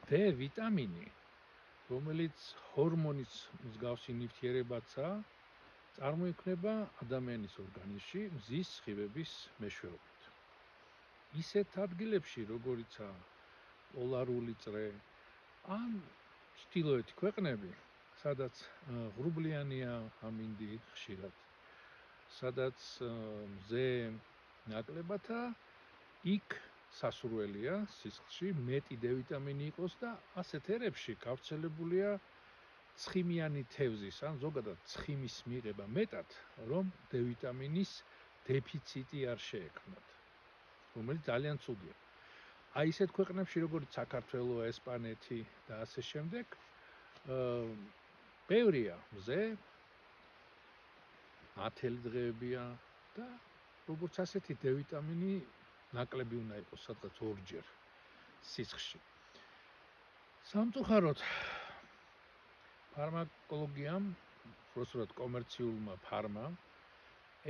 D ვიტამინი, რომელიც ჰორმონის მსგავსი ნივთიერებაცაა, წარმოიქმნება ადამიანის ორგანიზმში მზის სხივების მეშვეობით. ისეთ ადგილებში, როგორიცაა პოლარული წრე, ან ჩრდილოეთი ქვეყნები, სადაც ღრუბლიანია ამინდი ხშირად, სადაც მზე ნაკლებათა, იქ სასურველია სისხლში მეტი D ვიტამინი იყოს და ასეთ ერებში გავრცელებულია ცხიმიანი თევზის, ან ზოგადად ცხიმის მიღება მეტად, რომ D ვიტამინის დეფიციტი არ შეექმნათ, რომელიც ძალიან ცუდია. აი ისეთ ქვეყნებში, როგორც საქართველო, ესპანეთი და ასე შემდეგ, ბევრია მზე, ათელი დღეებია და როგორც ასეთი D ვიტამინი ნაკლები უნდა იყოს სადღაც ორჯერ სისხლში. სამწუხაროდ ფარმაკოლოგიამ, უბრალოდ კომერციულმა ფარმამ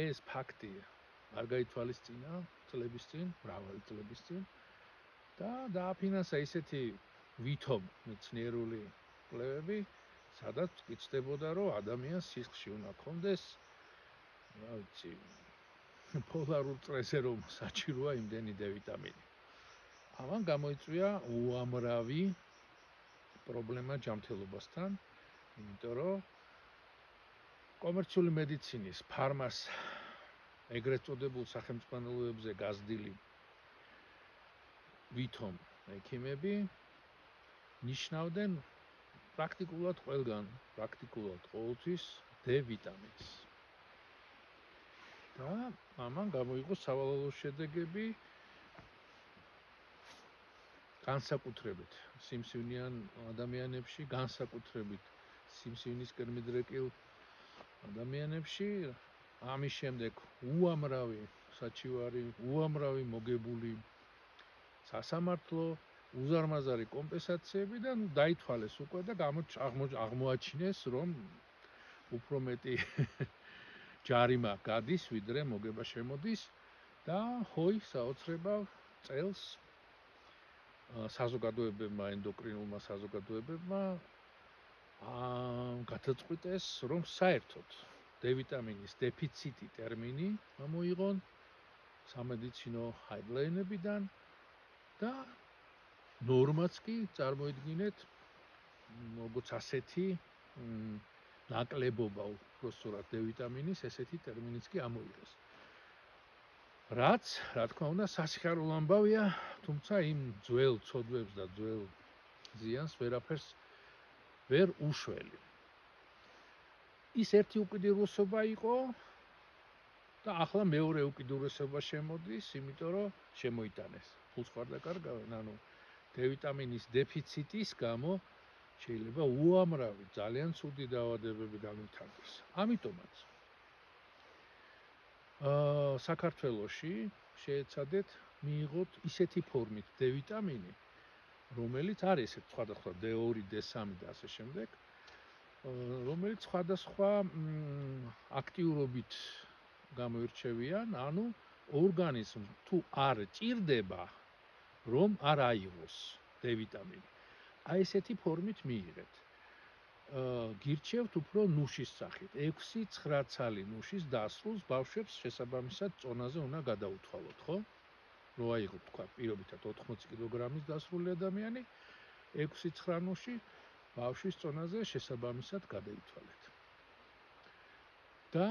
ეს ფაქტი არ გაითვალისწინა წლების წინ, მრავალი წლების წინ და დააფინანსა ისეთი ვითომ მეცნიერული კვლევები, სადაც გწდებოდა, რომ ადამიანს სისხლში უნდა ქონდეს, რა ვიცი, პოლარულ წრეზე რომ საჭიროა იმდენი D ვიტამინი. ამან გამოიწვია უამრავი პრობლემა ჯანმრთელობასთან, იმიტომ რომ კომერციული მედიცინის ფარმას ეგრეთ წოდებულ სახელმძღვანელოებზე გაზრდილი ვითომ ექიმები ნიშნავდნენ პრაქტიკულად ყველგან, პრაქტიკულად ყოველთვის D ვიტამინს. და ამან გამოიღო სავალალო შედეგები განსაკუთრებით სიმსივნიან ადამიანებში, განსაკუთრებით სიმსივნისკენ მიდრეკილ ადამიანებში, ამის შემდეგ უამრავი საჩივარი, უამრავი მოგებული სასამართლო, უზარმაზარი კომპენსაციები და დაითვალეს უკვე და აღმოაჩინეს, რომ უფრო მეტი ჯარიმა გადის, ვიდრე მოგება შემოდის და ჰოი საოცრებავ წელს საზოგადოებებმა, ენდოკრინულმა საზოგადოებებმა გადაწყვიტეს, რომ საერთოდ D ვიტამინის დეფიციტი ტერმინი გამოიღონ სამედიცინო ჰაიდლაინებიდან და ნორმაც კი წარმოიდგინეთ, როგორც ასეთი ნაკლებობა უბრალოდ D ვიტამინის ესეთი ტერმინიც კი ამოიღეს. რაც, რა თქმა უნდა, სასიხარულო ამბავია, თუმცა იმ ძველ ცოდვებს და ძველ ზიანს ვერაფერს ვერ უშველი. ის ერთი უკიდურესობა იყო და ახლა მეორე უკიდურესობა შემოდის, იმიტომ რომ შემოიტანეს. ფულს ხარ და კარგავენ, ანუ D ვიტამინის დეფიციტის გამო შეიძლება უამრავი ძალიან ცუდი დაავადებები განვითარდეს. ამიტომაც საქართველოში შეეცადეთ მიიღოთ ისეთი ფორმით D ვიტამინი, რომელიც არის ეს სხვადასხვა D2, D3 და ასე შემდეგ, რომელიც სხვადასხვა აქტიურობით გამოირჩევიან, ანუ ორგანიზმს თუ არ ჭირდება, რომ არ აიღოს D ვიტამინი. აი ესეთი ფორმით მიიღეთ. გირჩევთ უფრო ნუშის სახით. 6-9 ცალი ნუშის დასრულს ბავშვებს შესაბამისად წონაზე უნდა გადაუთვალოთ, ხო? რო აიღოთ, თქვა, პირობითად 80 კილოგრამის დასრული ადამიანი, 6-9 ნუში ბავშვის წონაზე შესაბამისად გადაითვალეთ. და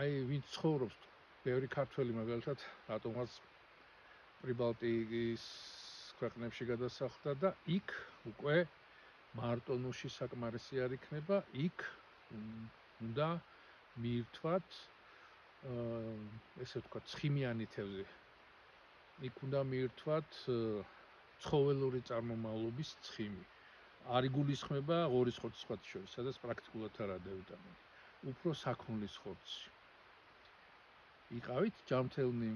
აი ვინც ცხოვრობს, ბევრი ქართველი მაგალითად, რატომღაც პრიბალტიის ქვეყნებში გადასახლდა და იქ უკვე მარტო ნუში საკმარისი არ იქნება, იქ უნდა მიირთვათ ესე ვთქვათ, ცხიმიანი თევზი. იქ უნდა მიირთვათ ცხოველური წარმომავლობის ცხიმი. არ იგულისხმება ღორის ხორცის სხვათა შორის, სადაც პრაქტიკულად არაა D ვიტამინი. უფრო საქონლის ხორცში. იყავით ჯანმრთელნი